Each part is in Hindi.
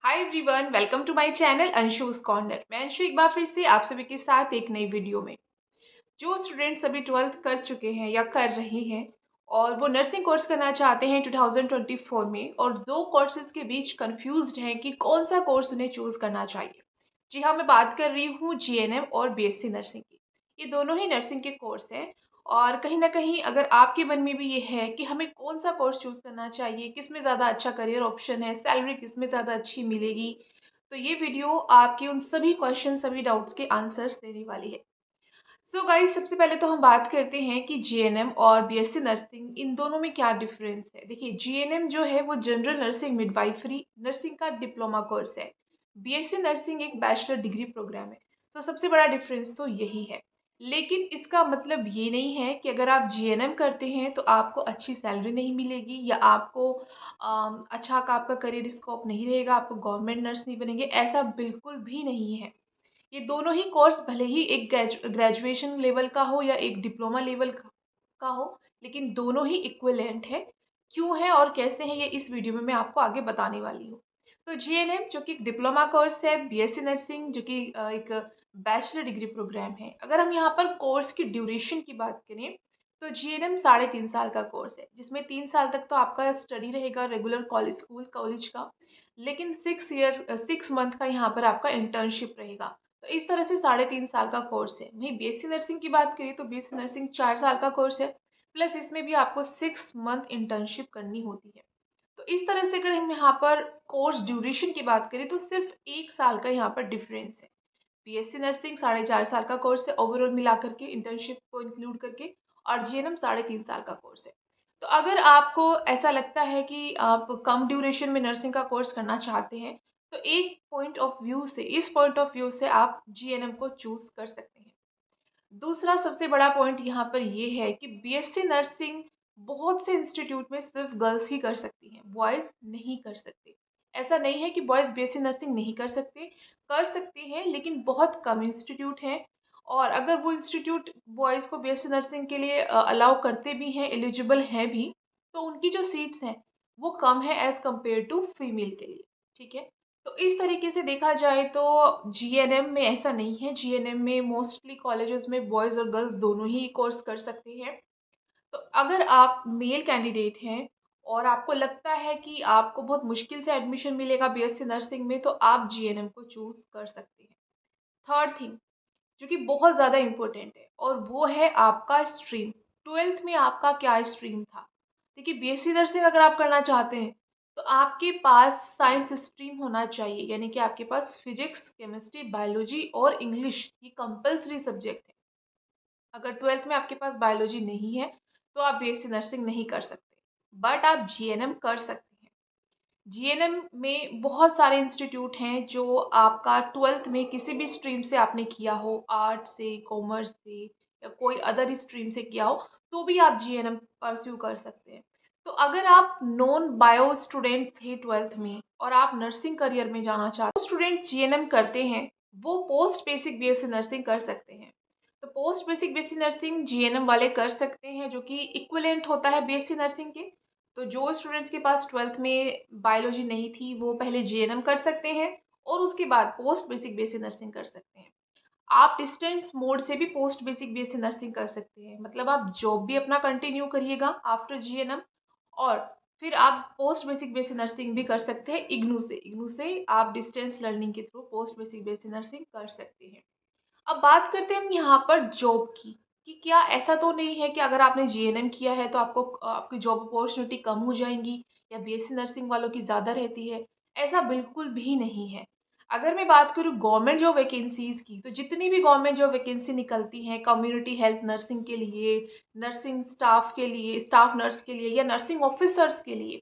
Hi everyone, welcome to my channel Anshu's corner. मैं अंशु एक बार फिर से आप सभी के साथ एक नई वीडियो में। जो स्टूडेंट्स अभी 12th कर चुके हैं या कर रही हैं और वो नर्सिंग कोर्स करना चाहते हैं 2024 में और दो कोर्सेज के बीच कंफ्यूज्ड हैं कि कौन सा कोर्स उन्हें चूज़ करना चाहिए। जी हाँ, मैं बात कर रही हूँ जीएनएम और बीएससी नर्सिंग की। ये दोनों ही नर्सिंग के कोर्स हैं और कहीं न कहीं अगर आपके मन में भी ये है कि हमें कौन-सा कोर्स चूज़ करना चाहिए, किसमें ज़्यादा अच्छा करियर ऑप्शन है, सैलरी किसमें ज़्यादा अच्छी मिलेगी, तो ये वीडियो आपके उन सभी क्वेश्चन, सभी डाउट्स के आंसर्स देने वाली है। सो गाइस, सबसे पहले तो हम बात करते हैं कि जीएनएम और बीएससी नर्सिंग इन दोनों में क्या डिफरेंस है। देखिए, जीएनएम जो है वो जनरल नर्सिंग मिडवाइफरी नर्सिंग का डिप्लोमा कोर्स है। बीएससी नर्सिंग एक बैचलर डिग्री प्रोग्राम है। तो सबसे बड़ा डिफरेंस तो यही है। लेकिन इसका मतलब ये नहीं है कि अगर आप जीएनएम करते हैं तो आपको अच्छी सैलरी नहीं मिलेगी या आपको अच्छा का आपका करियर स्कोप नहीं रहेगा, आपको गवर्नमेंट नर्स नहीं बनेंगे। ऐसा बिल्कुल भी नहीं है। ये दोनों ही कोर्स भले ही एक ग्रेजुएशन लेवल का हो या एक डिप्लोमा लेवल का हो, लेकिन दोनों ही इक्विवेलेंट है। क्यों है और कैसे हैं, ये इस वीडियो में मैं आपको आगे बताने वाली हूँ। तो जीएनएम जो कि एक डिप्लोमा कोर्स है, बीएससी नर्सिंग जो कि एक बैचलर डिग्री प्रोग्राम है। अगर हम यहाँ पर कोर्स की ड्यूरेशन की बात करें तो जीएनएम 3.5 साल का कोर्स है, जिसमें 3 साल तक तो आपका स्टडी रहेगा रेगुलर कॉलेज का। लेकिन 6 मंथ का यहाँ पर आपका इंटर्नशिप रहेगा। तो इस तरह से 3.5 साल का कोर्स है। वहीं बीएससी नर्सिंग की बात करें तो बीएससी नर्सिंग 4 साल का कोर्स है, प्लस इसमें भी आपको 6 मंथ इंटर्नशिप करनी होती है। तो इस तरह से अगर हम यहाँ पर कोर्स ड्यूरेशन की बात करें तो सिर्फ 1 साल का यहाँ पर डिफरेंस है। बीएससी नर्सिंग 4.5 साल का कोर्स है ओवरऑल मिलाकर के, इंटर्नशिप को इंक्लूड करके। और जीएनएम 3.5 साल का कोर्स है। तो अगर आपको ऐसा लगता है कि आप कम ड्यूरेशन में नर्सिंग का कोर्स करना चाहते हैं तो एक पॉइंट ऑफ व्यू से इस पॉइंट ऑफ व्यू से आप जीएनएम को चूज कर सकते हैं। दूसरा सबसे बड़ा पॉइंट यहाँ पर ये है कि बीएससी नर्सिंग बहुत से इंस्टीट्यूट में सिर्फ गर्ल्स ही कर सकती हैं, बॉयज़ नहीं कर सकते। ऐसा नहीं है कि बॉयज़ बीएससी नर्सिंग नहीं कर सकते हैं, लेकिन बहुत कम इंस्टीट्यूट हैं। और अगर वो इंस्टीट्यूट बॉयज़ को बीएससी नर्सिंग के लिए अलाउ करते भी हैं, एलिजिबल हैं भी, तो उनकी जो सीट्स हैं वो कम है एज़ कम्पेयर टू फीमेल के लिए। ठीक है? तो इस तरीके से देखा जाए तो जीएनएम में ऐसा नहीं है। जीएनएम में मोस्टली कॉलेजेस में बॉयज़ और गर्ल्स दोनों ही कोर्स कर सकते हैं। तो अगर आप मेल कैंडिडेट हैं और आपको लगता है कि आपको बहुत मुश्किल से एडमिशन मिलेगा बीएससी नर्सिंग में, तो आप जीएनएम को चूज़ कर सकते हैं। थर्ड थिंग जो कि बहुत ज़्यादा इम्पोर्टेंट है और वो है आपका स्ट्रीम। 12th में आपका क्या स्ट्रीम था? देखिए, बीएससी नर्सिंग अगर आप करना चाहते हैं तो आपके पास साइंस स्ट्रीम होना चाहिए, यानी कि आपके पास फिजिक्स, केमिस्ट्री, बायोलॉजी और इंग्लिश ये कंपलसरी सब्जेक्ट है। अगर 12th में आपके पास बायोलॉजी नहीं है तो आप बीएससी नर्सिंग नहीं कर सकते, बट आप जीएनएम कर सकते हैं। जीएनएम में बहुत सारे इंस्टीट्यूट हैं जो आपका 12th में किसी भी स्ट्रीम से आपने किया हो, आर्ट से, कॉमर्स से या कोई अदर स्ट्रीम से किया हो, तो भी आप जीएनएम परस्यू कर सकते हैं। तो अगर आप नॉन बायो स्टूडेंट थे 12th में और आप नर्सिंग करियर में जाना चाहते हो, स्टूडेंट जीएनएम करते हैं वो पोस्ट बेसिक बीएससी नर्सिंग कर सकते हैं। तो post basic BSc nursing GNM वाले कर सकते हैं, जो कि इक्विवेलेंट होता है बीएससी नर्सिंग के। तो जो स्टूडेंट्स के पास 12th में बायोलॉजी नहीं थी वो पहले जीएनएम कर सकते हैं और उसके बाद पोस्ट बेसिक बीएससी नर्सिंग कर सकते हैं। आप डिस्टेंस मोड से भी पोस्ट बेसिक बीएससी नर्सिंग कर सकते हैं, मतलब आप जॉब भी अपना कंटिन्यू करिएगा आफ्टर जीएनएम और फिर आप पोस्ट बेसिक बीएससी नर्सिंग भी कर सकते हैं। इग्नू से आप डिस्टेंस लर्निंग के through post basic BSc nursing कर सकते हैं। अब बात करते हैं हम यहाँ पर जॉब की, कि क्या ऐसा तो नहीं है कि अगर आपने जीएनएम किया है तो आपको आपकी जॉब अपॉर्चुनिटी कम हो जाएंगी या बीएससी नर्सिंग वालों की ज़्यादा रहती है। ऐसा बिल्कुल भी नहीं है। अगर मैं बात करूँ गवर्नमेंट जॉब वैकेंसीज की, तो जितनी भी गवर्नमेंट जॉब वैकेंसी निकलती हैं कम्युनिटी हेल्थ नर्सिंग के लिए, नर्सिंग स्टाफ के लिए, स्टाफ नर्स के लिए या नर्सिंग ऑफिसर्स के लिए,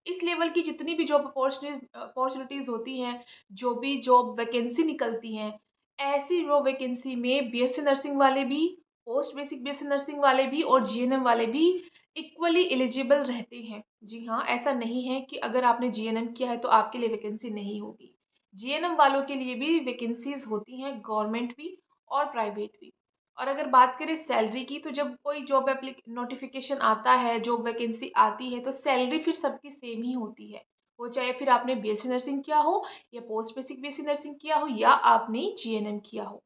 इस लेवल की जितनी भी जॉब अपॉर्चुनिटीज़ होती हैं, जो भी जॉब वैकेंसी निकलती हैं, ऐसी जॉब वैकेंसी में बीएससी नर्सिंग वाले भी, पोस्ट बेसिक बीएससी नर्सिंग वाले भी और जीएनएम वाले भी इक्वली एलिजिबल रहते हैं। जी हाँ, ऐसा नहीं है कि अगर आपने जीएनएम किया है तो आपके लिए वैकेंसी नहीं होगी। जीएनएम वालों के लिए भी वैकेंसीज होती हैं, गवर्नमेंट भी और प्राइवेट भी। और अगर बात करें सैलरी की, तो जब कोई जॉब नोटिफिकेशन आता है, जॉब वैकेंसी आती है, तो सैलरी फिर सबकी सेम ही होती है। वो चाहे फिर आपने बीएससी नर्सिंग किया हो या पोस्ट बेसिक बीएससी नर्सिंग किया हो या आपने जीएनएम किया हो।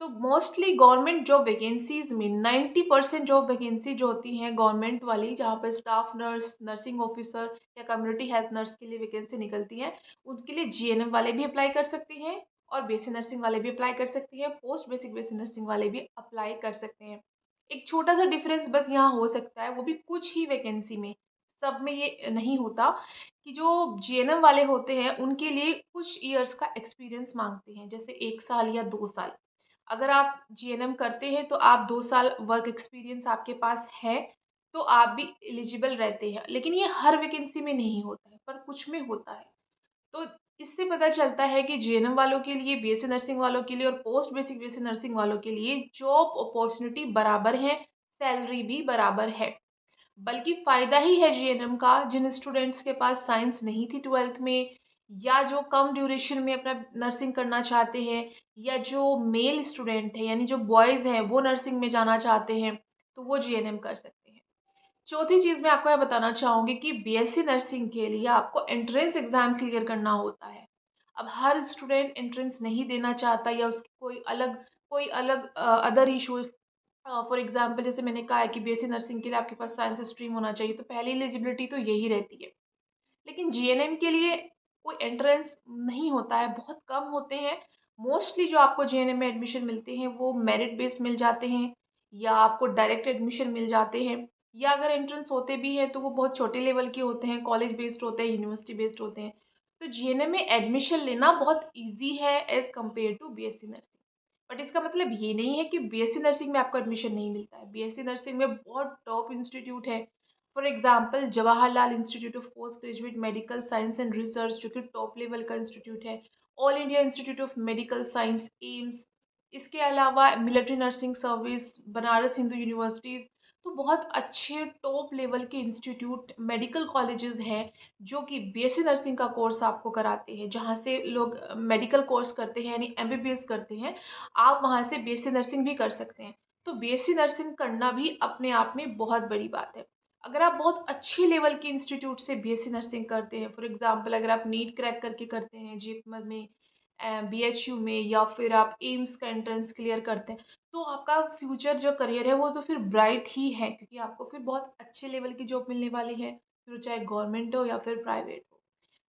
तो मोस्टली गवर्नमेंट जॉब वैकेंसीज में 90% जॉब वैकेंसी जो होती हैं गवर्नमेंट वाली, जहाँ पर स्टाफ नर्स, नर्सिंग ऑफिसर या कम्युनिटी हेल्थ नर्स के लिए वैकेंसी निकलती हैं, उनके लिए जीएनएम वाले भी अप्लाई कर सकते हैं और बीएससी नर्सिंग वाले भी अप्लाई कर सकते हैं, पोस्ट बेसिक बीएससी नर्सिंग वाले भी अप्लाई कर सकते हैं। एक छोटा सा डिफरेंस बस यहाँ हो सकता है, वो भी कुछ ही वैकेंसी में, सब में ये नहीं होता, कि जो जीएनएम वाले होते हैं उनके लिए कुछ इयर्स का एक्सपीरियंस मांगते हैं, जैसे 1 साल या 2 साल। अगर आप जीएनएम करते हैं तो आप 2 साल वर्क एक्सपीरियंस आपके पास है तो आप भी एलिजिबल रहते हैं, लेकिन ये हर वैकेंसी में नहीं होता है, पर कुछ में होता है। तो इससे पता चलता है कि जीएनएम वालों के लिए, बीएससी नर्सिंग वालों के लिए और पोस्ट बेसिक बीएससी नर्सिंग वालों के लिए जॉब अपॉर्चुनिटी बराबर है, सैलरी भी बराबर है। बल्कि फ़ायदा ही है जीएनएम का जिन स्टूडेंट्स के पास साइंस नहीं थी 12th में, या जो कम ड्यूरेशन में अपना नर्सिंग करना चाहते हैं, या जो मेल स्टूडेंट है यानी जो बॉयज़ हैं वो नर्सिंग में जाना चाहते हैं, तो वो जीएनएम कर सकते हैं। चौथी चीज़ मैं आपको ये बताना चाहूँगी कि बीएससी नर्सिंग के लिए आपको एंट्रेंस एग्ज़ाम क्लियर करना होता है। अब हर स्टूडेंट एंट्रेंस नहीं देना चाहता, या उसकी कोई अलग अदर इशू, फॉर एग्ज़ाम्पल जैसे मैंने कहा है कि बीएससी नर्सिंग के लिए आपके पास साइंस स्ट्रीम होना चाहिए, तो पहली एलिजिबिलिटी तो यही रहती है। लेकिन जीएनएम के लिए कोई एंट्रेंस नहीं होता है, बहुत कम होते हैं। मोस्टली जो आपको जीएनएम में एडमिशन मिलते हैं वो मेरिट बेस्ड मिल जाते हैं, या आपको डायरेक्ट एडमिशन मिल जाते हैं, या अगर एंट्रेंस होते भी हैं तो वो बहुत छोटे लेवल के होते हैं, कॉलेज बेस्ड होते हैं, यूनिवर्सिटी बेस्ड होते हैं। तो जीएनएम में एडमिशन लेना बहुत ईजी है as compare to BSc nursing. But इसका मतलब ये नहीं है कि बीएससी नर्सिंग में आपको एडमिशन नहीं मिलता है। बीएससी नर्सिंग में बहुत टॉप इंस्टीट्यूट है। For example Jawaharlal institute of post graduate medical science and research, जो कि टॉप लेवल का इंस्टीट्यूट है। All India institute of medical science, AIIMS. इसके अलावा military nursing service, Banaras Hindu universities. तो बहुत अच्छे टॉप लेवल के इंस्टीट्यूट, मेडिकल कॉलेजेस हैं जो कि बीएससी नर्सिंग का कोर्स आपको कराते हैं, जहाँ से लोग मेडिकल कोर्स करते हैं यानी एमबीबीएस करते हैं। आप वहाँ से बीएससी नर्सिंग भी कर सकते हैं। तो बीएससी नर्सिंग करना भी अपने आप में बहुत बड़ी बात है। अगर आप बहुत अच्छी लेवल के इंस्टीट्यूट से बीएससी नर्सिंग करते हैं, फॉर एग्जांपल अगर आप नीट क्रैक करके करते हैं जीपमर में, बीएचयू में, या फिर आप एम्स का एंट्रेंस क्लियर करते हैं, तो आपका फ्यूचर जो करियर है वो तो फिर ब्राइट ही है, क्योंकि आपको फिर बहुत अच्छे लेवल की जॉब मिलने वाली है, फिर चाहे गवर्नमेंट हो या फिर प्राइवेट हो।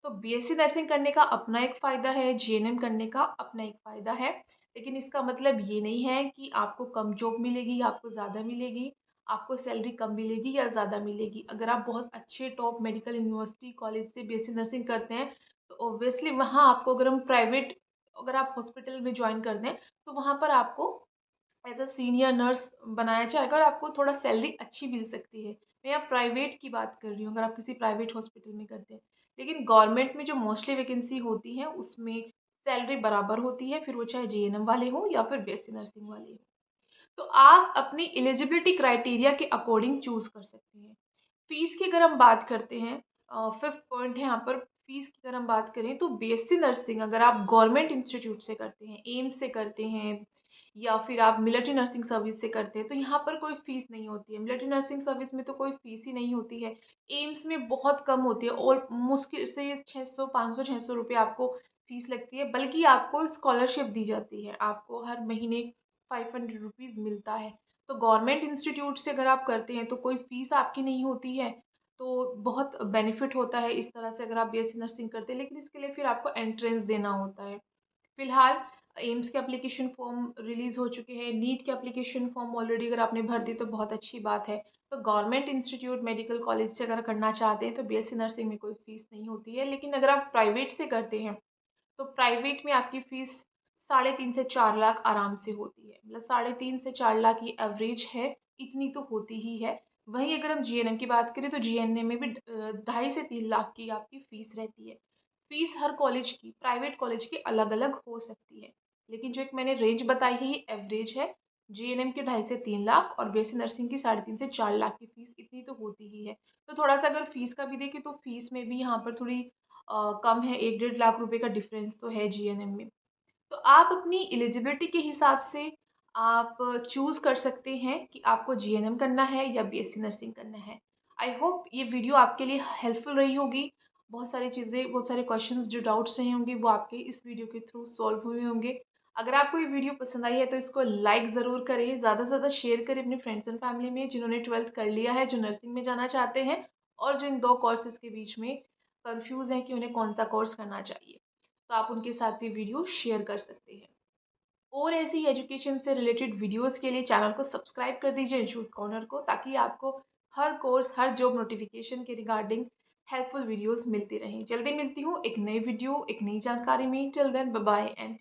तो बीएससी नर्सिंग करने का अपना एक फ़ायदा है, जीएनएम करने का अपना एक फ़ायदा है। लेकिन इसका मतलब ये नहीं है कि आपको कम जॉब मिलेगी या आपको ज़्यादा मिलेगी, आपको सैलरी कम मिलेगी या ज़्यादा मिलेगी। अगर आप बहुत अच्छे टॉप मेडिकल यूनिवर्सिटी कॉलेज से बीएससी नर्सिंग करते हैं, तो ऑब्वियसली वहाँ आपको, अगर आप हॉस्पिटल में जॉइन करते हैं, तो वहाँ पर आपको एज़ अ सीनियर नर्स बनाया जाएगा और आपको थोड़ा सैलरी अच्छी मिल सकती है। मैं यहाँ प्राइवेट की बात कर रही हूँ, अगर आप किसी प्राइवेट हॉस्पिटल में करते हैं। लेकिन गवर्नमेंट में जो मोस्टली वैकेंसी होती हैं, उसमें सैलरी बराबर होती है, फिर वो चाहे जीएनएम वाले हों या फिर बीएससी नर्सिंग वाले हों। तो आप अपनी एलिजिबिलिटी क्राइटेरिया के अकॉर्डिंग चूज़ कर सकते हैं। फ़ीस की अगर हम बात करते हैं, 5th पॉइंट है यहाँ पर, फ़ीस की अगर हम बात करें तो बीएससी नर्सिंग अगर आप गवर्नमेंट इंस्टीट्यूट से करते हैं, एम्स से करते हैं, या फिर आप मिलिट्री नर्सिंग सर्विस से करते हैं, तो यहाँ पर कोई फ़ीस नहीं होती है। मिलिट्री नर्सिंग सर्विस में तो कोई फ़ीस ही नहीं होती है। एम्स में बहुत कम होती है और मुश्किल से 600, 500, 600 रुपये आपको फ़ीस लगती है, बल्कि आपको स्कॉलरशिप दी जाती है। आपको हर महीने 500 रुपीज़ मिलता है। तो गवर्नमेंट इंस्टीट्यूट से अगर आप करते हैं तो कोई फ़ीस आपकी नहीं होती है, तो बहुत बेनिफिट होता है इस तरह से अगर आप बीएससी नर्सिंग करते हैं। लेकिन इसके लिए फिर आपको एंट्रेंस देना होता है। फिलहाल एम्स के एप्लीकेशन फॉर्म रिलीज़ हो चुके हैं, नीट के एप्लीकेशन फॉर्म ऑलरेडी अगर आपने भर दी तो बहुत अच्छी बात है। तो गवर्नमेंट इंस्टीट्यूट मेडिकल कॉलेज से अगर करना चाहते हैं तो बीएससी नर्सिंग में कोई फ़ीस नहीं होती है। लेकिन अगर आप प्राइवेट से करते हैं तो प्राइवेट में आपकी फ़ीस 3.5 से 4 लाख आराम से होती है। मतलब 3.5 से 4 लाख ये एवरेज है, इतनी तो होती ही है। वहीं अगर हम जीएनएम की बात करें तो जीएनएम में भी 2.5 से 3 लाख की आपकी फ़ीस रहती है। फ़ीस हर कॉलेज की, प्राइवेट कॉलेज की अलग-अलग हो सकती है। लेकिन जो एक मैंने रेंज बताई है ये एवरेज है। जीएनएम की 2.5 से 3 लाख और बीएससी नर्सिंग की 3.5 से 4 लाख की फ़ीस इतनी तो होती ही है। तो थोड़ा-सा अगर फ़ीस का भी देखें तो फ़ीस में भी यहाँ पर थोड़ी कम है, 1 डेढ़ लाख रुपए का डिफरेंस तो है जीएनएम में। तो आप अपनी एलिजिबिलिटी के हिसाब से आप चूज़ कर सकते हैं कि आपको जीएनएम करना है या बीएससी नर्सिंग करना है। आई होप ये वीडियो आपके लिए हेल्पफुल रही होगी। बहुत सारी चीज़ें, बहुत सारे क्वेश्चंस जो डाउट्स रहे होंगे वो आपके इस वीडियो के थ्रू सॉल्व हुए होंगे। अगर आपको ये वीडियो पसंद आई है तो इसको लाइक ज़रूर करें, ज़्यादा से ज़्यादा शेयर करें अपने फ्रेंड्स एंड फैमिली में जिन्होंने 12th कर लिया है, जो नर्सिंग में जाना चाहते हैं और जो इन 2 कोर्सेज़ के बीच में कन्फ्यूज़ हैं कि उन्हें कौन-सा कोर्स करना चाहिए। तो आप उनके साथ ये वीडियो शेयर कर सकते हैं। और ऐसी एजुकेशन से रिलेटेड वीडियोस के लिए चैनल को सब्सक्राइब कर दीजिए इश्यूज कॉर्नर को, ताकि आपको हर कोर्स, हर जॉब नोटिफिकेशन के रिगार्डिंग हेल्पफुल वीडियोस मिलती रहें। जल्दी मिलती हूँ एक नई वीडियो, एक नई जानकारी में। Till then bye bye and